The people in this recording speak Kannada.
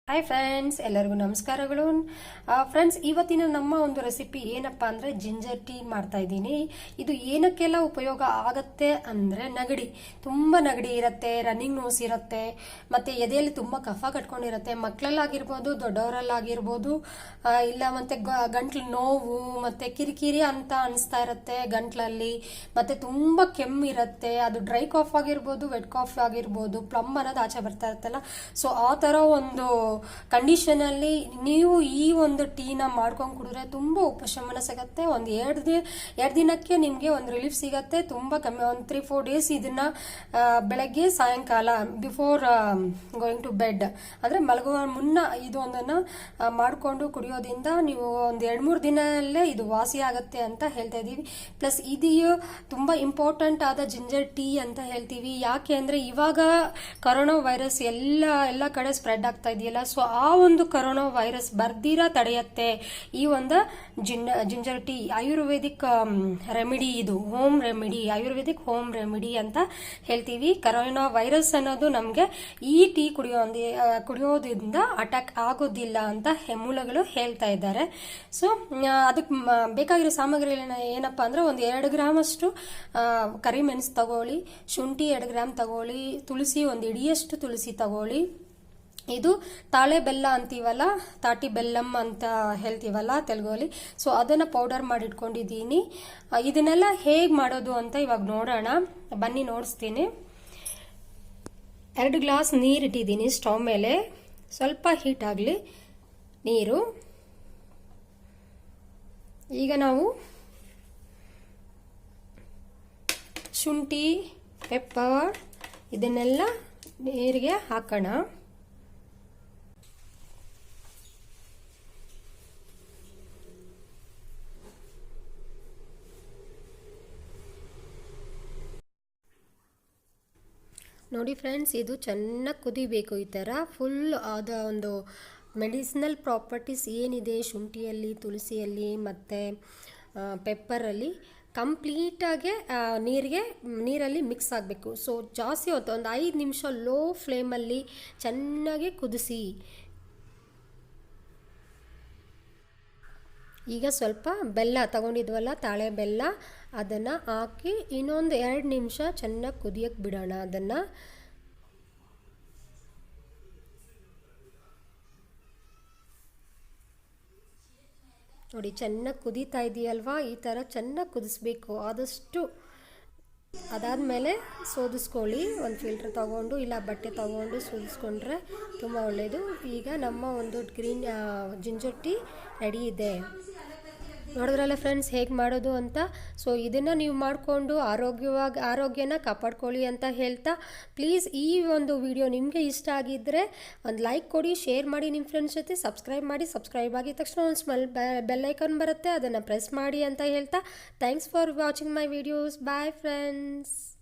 ಹಾಯ್ ಫ್ರೆಂಡ್ಸ್, ಎಲ್ಲರಿಗೂ ನಮಸ್ಕಾರಗಳು. ಫ್ರೆಂಡ್ಸ್, ಇವತ್ತಿನ ನಮ್ಮ ಒಂದು ರೆಸಿಪಿ ಏನಪ್ಪಾ ಅಂದ್ರೆ ಜಿಂಜರ್ ಟೀ ಮಾಡ್ತಾ ಇದ್ದೀನಿ. ಇದು ಏನಕ್ಕೆಲ್ಲ ಉಪಯೋಗ ಆಗತ್ತೆ ಅಂದ್ರೆ ತುಂಬಾ ನೆಗಡಿ ಇರುತ್ತೆ, ರನ್ನಿಂಗ್ ನೋಸ್ ಇರುತ್ತೆ, ಮತ್ತೆ ಎದೆಯಲ್ಲಿ ತುಂಬಾ ಕಫ ಕಟ್ಕೊಂಡಿರುತ್ತೆ. ಮಕ್ಕಳಲ್ಲಾಗಿರ್ಬೋದು, ದೊಡ್ಡವರಲ್ಲಾಗಿರ್ಬೋದು, ಇಲ್ಲ ಮತ್ತೆ ಗಂಟ್ಲು ನೋವು ಮತ್ತೆ ಕಿರಿಕಿರಿ ಅಂತ ಅನಿಸ್ತಾ ಇರುತ್ತೆ ಗಂಟ್ಲಲ್ಲಿ, ಮತ್ತೆ ತುಂಬಾ ಕೆಮ್ಮಿರುತ್ತೆ. ಅದು ಡ್ರೈ ಕಾಫ್ ಆಗಿರ್ಬೋದು, ವೆಟ್ ಕಾಫ್ ಆಗಿರ್ಬೋದು, ಪ್ಲಮ್ ಅನ್ನೋದು ಆಚೆ ಬರ್ತಾ ಇರುತ್ತಲ್ಲ. ಸೊ ಆ ತರ ಒಂದು ಕಂಡೀಷನ್ ಅಲ್ಲಿ ನೀವು ಈ ಒಂದು ಟೀನ ಮಾಡ್ಕೊಂಡು ಕುಡಿದ್ರೆ ತುಂಬಾ ಉಪಶಮನ ಸಿಗತ್ತೆ. ಒಂದು ಎರಡು ದಿನಕ್ಕೆ ನಿಮ್ಗೆ ಒಂದು ರಿಲೀಫ್ ಸಿಗತ್ತೆ. ತುಂಬಾ ಕಮ್ಮಿ, ಒಂದು 3-4 ಡೇಸ್ ಇದನ್ನ ಬೆಳಗ್ಗೆ ಸಾಯಂಕಾಲ ಬಿಫೋರ್ ಗೋಯಿಂಗ್ ಟು ಬೆಡ್ ಅಂದ್ರೆ ಮಲಗುವ ಮುನ್ನ ಇದು ಒಂದನ್ನ ಮಾಡ್ಕೊಂಡು ಕುಡಿಯೋದ್ರಿಂದ ನೀವು ಒಂದು 2-3 ದಿನದಲ್ಲೇ ಇದು ವಾಸಿ ಆಗತ್ತೆ ಅಂತ ಹೇಳ್ತಾ ಇದೀವಿ. ಪ್ಲಸ್ ಇದು ತುಂಬಾ ಇಂಪಾರ್ಟೆಂಟ್ ಆದ ಜಿಂಜರ್ ಟೀ ಅಂತ ಹೇಳ್ತೀವಿ. ಯಾಕೆ ಅಂದ್ರೆ ಇವಾಗ ಕೊರೋನಾ ವೈರಸ್ ಎಲ್ಲ ಕಡೆ ಸ್ಪ್ರೆಡ್ ಆಗ್ತಾ ಇದೆಯಲ್ಲ, ಸೊ ಆ ಒಂದು ಕೊರೋನಾ ವೈರಸ್ ಬರ್ದಿರಾ ತಡೆಯತ್ತೆ ಈ ಒಂದು ಜಿಂಜರ್ ಟೀ. ಆಯುರ್ವೇದಿಕ್ ರೆಮಿಡಿ, ಇದು home remedy, Ayurvedic home remedy ಅಂತ ಹೇಳ್ತೀವಿ. ಕೊರೋನಾ ವೈರಸ್ ಅನ್ನೋದು ನಮ್ಗೆ ಈ ಟೀ ಕುಡಿಯೋದ್ರಿಂದ ಅಟ್ಯಾಕ್ ಆಗೋದಿಲ್ಲ ಅಂತ ಮೂಲಗಳು ಹೇಳ್ತಾ ಇದ್ದಾರೆ. ಸೊ ಅದಕ್ಕೆ ಬೇಕಾಗಿರೋ ಸಾಮಗ್ರಿ ಏನಪ್ಪಾ ಅಂದ್ರೆ ಒಂದು 2 ಗ್ರಾಮ್ ಅಷ್ಟು ಕರಿಮೆಣಸು ತಗೊಳ್ಳಿ, ಶುಂಠಿ 2 ಗ್ರಾಮ್ ತಗೊಳ್ಳಿ, ತುಳಸಿ 1 ಇಡಿಯಷ್ಟು ತುಳಸಿ ತಗೊಳ್ಳಿ. ಇದು ತಾಳೆ ಬೆಲ್ಲ ಅಂತೀವಲ್ಲ, ತಾಟಿ ಬೆಲ್ಲಂ ಅಂತ ಹೇಳ್ತೀವಲ್ಲ ತೆಲುಗಲ್ಲಿ, ಸೊ ಅದನ್ನ ಪೌಡರ್ ಮಾಡಿಟ್ಕೊಂಡಿದ್ದೀನಿ. ಇದನ್ನೆಲ್ಲ ಹೇಗೆ ಮಾಡೋದು ಅಂತ ಇವಾಗ ನೋಡೋಣ ಬನ್ನಿ, ನೋಡಿಸ್ತೀನಿ. 2 ಗ್ಲಾಸ್ ನೀರು ಇಟ್ಟಿದ್ದೀನಿ ಸ್ಟವ್ ಮೇಲೆ. ಸ್ವಲ್ಪ ಹೀಟ್ ಆಗಲಿ ನೀರು. ಈಗ ನಾವು ಶುಂಠಿ, ಪೆಪ್ಪರ್ ಇದನ್ನೆಲ್ಲ ನೀರಿಗೆ ಹಾಕೋಣ. ನೋಡಿ ಫ್ರೆಂಡ್ಸ್, ಇದು ಚೆನ್ನಾಗಿ ಕುದಿಬೇಕು. ಈ ಥರ ಫುಲ್ ಆದ ಒಂದು ಮೆಡಿಸಿನಲ್ ಪ್ರಾಪರ್ಟೀಸ್ ಏನಿದೆ ಶುಂಠಿಯಲ್ಲಿ, ತುಳಸಿಯಲ್ಲಿ ಮತ್ತು ಪೆಪ್ಪರಲ್ಲಿ ಕಂಪ್ಲೀಟಾಗಿ ನೀರಲ್ಲಿ ಮಿಕ್ಸ್ ಆಗಬೇಕು. ಸೊ ಜಾಸ್ತಿ ಹೊತ್ತು ಒಂದು 5 ನಿಮಿಷ ಲೋ ಫ್ಲೇಮಲ್ಲಿ ಚೆನ್ನಾಗಿ ಕುದಿಸಿ. ಈಗ ಸ್ವಲ್ಪ ಬೆಲ್ಲ ತಗೊಂಡಿದ್ವಲ್ಲ, ತಾಳೆ ಬೆಲ್ಲ, ಅದನ್ನು ಹಾಕಿ ಇನ್ನೊಂದು 2 ನಿಮಿಷ ಚೆನ್ನಾಗಿ ಕುದಿಯಕ್ಕೆ ಬಿಡೋಣ. ಅದನ್ನು ನೋಡಿ, ಚೆನ್ನಾಗಿ ಕುದೀತಾ ಇದೆಯಲ್ವಾ, ಈ ಥರ ಚೆನ್ನಾಗಿ ಕುದಿಸ್ಬೇಕು ಆದಷ್ಟು. ಅದಾದಮೇಲೆ ಸೋದಿಸ್ಕೊಳ್ಳಿ. ಒಂದು ಫಿಲ್ಟರ್ ತಗೊಂಡು ಇಲ್ಲ ಬಟ್ಟೆ ತಗೊಂಡು ಸೋದಿಸ್ಕೊಂಡ್ರೆ ತುಂಬ ಒಳ್ಳೆಯದು. ಈಗ ನಮ್ಮ ಒಂದು ಗ್ರೀನ್ ಜಿಂಜರ್ ಟೀ ರೆಡಿ ಇದೆ. ನೋಡಿದ್ರಲ್ಲ ಫ್ರೆಂಡ್ಸ್ ಹೇಗೆ ಮಾಡೋದು ಅಂತ. ಸೊ ಇದನ್ನು ನೀವು ಮಾಡಿಕೊಂಡು ಆರೋಗ್ಯನ ಕಾಪಾಡ್ಕೊಳ್ಳಿ ಅಂತ ಹೇಳ್ತಾ, ಪ್ಲೀಸ್ ಈ ಒಂದು ವಿಡಿಯೋ ನಿಮಗೆ ಇಷ್ಟ ಆಗಿದ್ದರೆ ಒಂದು ಲೈಕ್ ಕೊಡಿ, ಶೇರ್ ಮಾಡಿ ನಿಮ್ಮ ಫ್ರೆಂಡ್ಸ್ ಜೊತೆ, ಸಬ್ಸ್ಕ್ರೈಬ್ ಮಾಡಿ. ಸಬ್ಸ್ಕ್ರೈಬ್ ಆಗಿದ ತಕ್ಷಣ ಒಂದು ಬೆಲ್ ಐಕಾನ್ ಬರುತ್ತೆ, ಅದನ್ನು ಪ್ರೆಸ್ ಮಾಡಿ ಅಂತ ಹೇಳ್ತಾ, thanks for watching my videos. Bye friends.